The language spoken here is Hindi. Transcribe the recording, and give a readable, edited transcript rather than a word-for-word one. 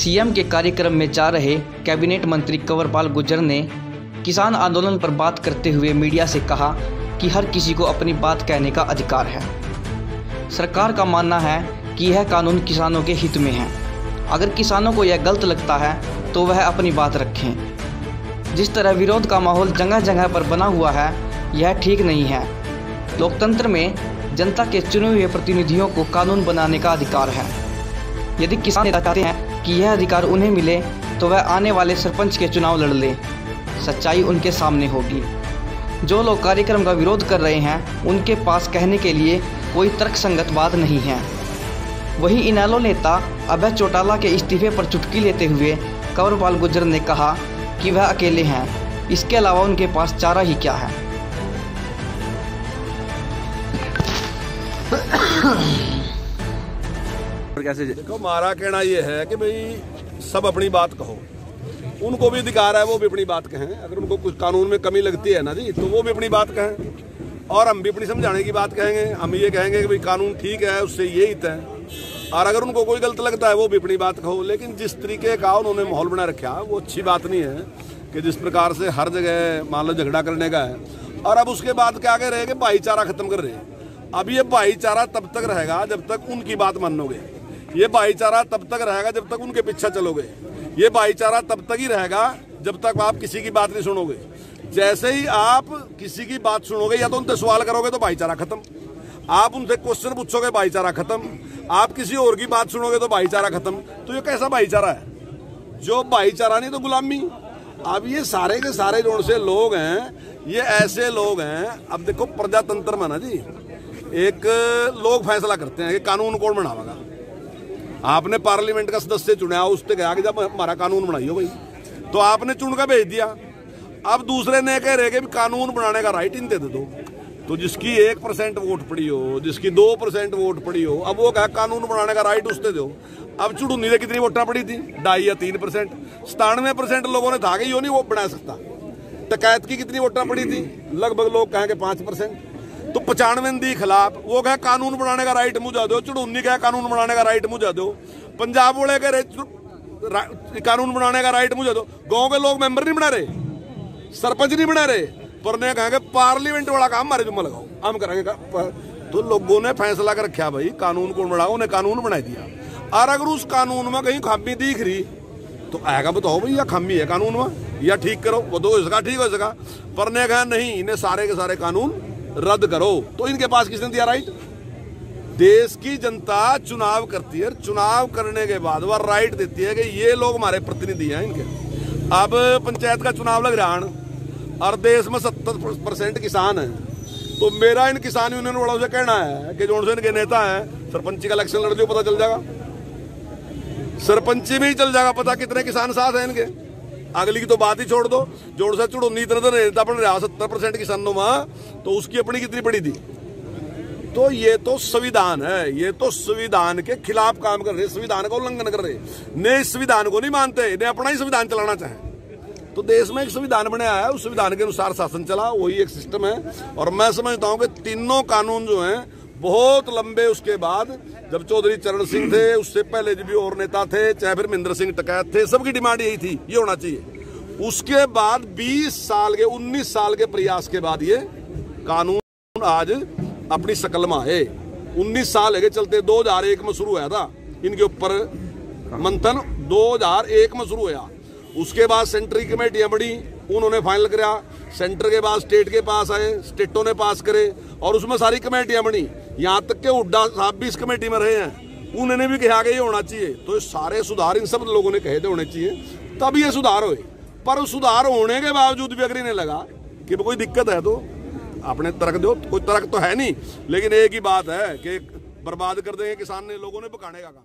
सीएम के कार्यक्रम में जा रहे कैबिनेट मंत्री कंवरपाल गुर्जर ने किसान आंदोलन पर बात करते हुए मीडिया से कहा कि हर किसी को अपनी बात कहने का अधिकार है। सरकार का मानना है कि यह कानून किसानों के हित में है। अगर किसानों को यह गलत लगता है तो वह अपनी बात रखें। जिस तरह विरोध का माहौल जगह जगह पर बना हुआ है, यह ठीक नहीं है। लोकतंत्र में जनता के चुने हुए प्रतिनिधियों को कानून बनाने का अधिकार है। यदि किसान नेता चाहते हैं कि यह अधिकार उन्हें मिले तो वह आने वाले सरपंच के चुनाव लड़ ले। सच्चाई उनके सामने होगी। जो लोग कार्यक्रम का विरोध कर रहे हैं उनके पास कहने के लिए कोई तर्कसंगत बात नहीं है। वहीं इनेलो नेता अभय चौटाला के इस्तीफे पर चुटकी लेते हुए कंवरपाल गुर्जर ने कहा कि वह अकेले हैं, इसके अलावा उनके पास चारा ही क्या है। कैसे देखो, हमारा कहना यह है कि भाई सब अपनी बात कहो। उनको भी अधिकार है, वो भी अपनी बात कहें। अगर उनको कुछ कानून में कमी लगती है ना जी, तो वो भी अपनी बात कहें और हम भी अपनी समझाने की बात कहेंगे। हम ये कहेंगे कि भाई कानून ठीक है, उससे ये हित है। और अगर उनको कोई गलत लगता है वो भी अपनी बात कहो। लेकिन जिस तरीके का उन्होंने माहौल बना रखा वो अच्छी बात नहीं है कि जिस प्रकार से हर जगह मान लो झगड़ा करने का है। और अब उसके बाद क्या कह रहे हैं कि भाईचारा खत्म कर रहे हैं। अब ये भाईचारा तब तक रहेगा जब तक उनकी बात मानोगे। ये भाईचारा तब तक रहेगा जब तक उनके पीछे चलोगे। ये भाईचारा तब तक ही रहेगा जब तक आप किसी की बात नहीं सुनोगे। जैसे ही आप किसी की बात सुनोगे या तो उनसे सवाल करोगे तो भाईचारा खत्म। आप उनसे क्वेश्चन पूछोगे, भाईचारा खत्म। आप किसी और की बात सुनोगे तो भाईचारा खत्म। तो ये कैसा भाईचारा है? जो भाईचारा नहीं तो गुलामी। अब ये सारे के सारे जोड़ से लोग हैं, ये ऐसे लोग हैं। अब देखो प्रजातंत्र में ना जी, एक लोग फैसला करते हैं कि कानून कौन बनावेगा। आपने पार्लियामेंट का सदस्य चुना, उससे कहा कि जब हमारा कानून बनाइयो भाई, तो आपने चुन कर भेज दिया। अब दूसरे ने कह रहे कि कानून बनाने का राइट इनसे दे दो। तो जिसकी 1% वोट पड़ी हो, जिसकी 2% वोट पड़ी हो, अब वो कहा कानून बनाने का राइट उससे दो। अब चुड़ूनी ने कितनी वोटा पड़ी थी? 2.5 या 3%। 97% लोगों ने था कि यो नहीं वो बना सकता। टकैत की कितनी वोटा पड़ी थी? लगभग लोग कहेंगे 5%। तो 95 दी खिलाफ। वो कहे कानून बनाने का राइट मुझे दो। चुड़ूनी कहे कानून बनाने का राइट मुझे दो। पंजाब वाले कह रहे कानून बनाने का राइट मुझे दो। गांव के लोग मेंबर नहीं बना रहे, सरपंच नहीं बना रहे, पर ने कहा पार्लियामेंट वाला काम हमारे जुम्मा लगाओ, हम करेंगे। तो लोगों ने फैसला कर रखा भाई कानून कौन बनाओ, उन्हें कानून बना दिया। और अगर उस कानून में कहीं खामी दिख रही तो आएगा बताओ भाई या खामी है कानून में, या ठीक करो। वो तो हो सका ठीक हो सका, पर ने कहा नहीं, इन्हें सारे के सारे कानून रद्द करो। तो इनके पास किसने दिया राइट? देश की जनता चुनाव करती है। चुनाव करने के बाद वह राइट देती है कि ये लोग हमारे प्रतिनिधि हैं इनके। अब पंचायत का चुनाव लग रहा है और देश में 70% किसान है। तो मेरा इन किसान यूनियन वालों से कहना है कि जो इनके नेता है, सरपंची का इलेक्शन लड़ दो, पता चल जाएगा। सरपंची में ही चल जाएगा पता कितने किसान साथ हैं इनके। अगली की तो बात ही छोड़ दो। जोड़ से चुड़ूनी इतना नेता बन रहा 70% किसानों में, तो उसकी अपनी कितनी पड़ी थी? तो ये तो संविधान है, ये तो संविधान के खिलाफ काम कर रहे, संविधान का उल्लंघन कर रहे। ने इस संविधान को नहीं मानते, ने अपना ही संविधान चलाना चाहे। तो देश में एक संविधान बनाया है, उस संविधान के अनुसार शासन चला, वही एक सिस्टम है। और मैं समझता हूं कि तीनों कानून जो हैं बहुत लंबे, उसके बाद जब चौधरी चरण सिंह थे, उससे पहले जो भी और नेता थे, चाहे फिर महेंद्र सिंह टकैत थे, सबकी डिमांड यही थी ये होना चाहिए। उसके बाद 19 साल के प्रयास के बाद ये कानून आज अपनी शकल में आए। 19 साल है चलते। 2001 में शुरू हुआ था इनके ऊपर मंथन, 2001 में शुरू हुआ। उसके बाद सेंटर की कमेटियां बड़ी, उन्होंने फाइनल करा। सेंटर के बाद स्टेट के पास आए, स्टेटों ने पास करे और उसमें सारी कमेटियां बनी। यहाँ तक के हुड्डा साहब भी इस कमेटी में रहे हैं, उन्होंने भी कहा कि ये होना चाहिए। तो सारे सुधार इन सब लोगों ने कहे थे होने चाहिए, तब ये सुधार हुए। पर सुधार होने के बावजूद भी अगर इन्हें लगा कि कोई दिक्कत है तो अपने तर्क दो। कोई तर्क तो है नहीं, लेकिन एक ही बात है कि बर्बाद कर देंगे किसान ने, लोगों ने पकाने का काम।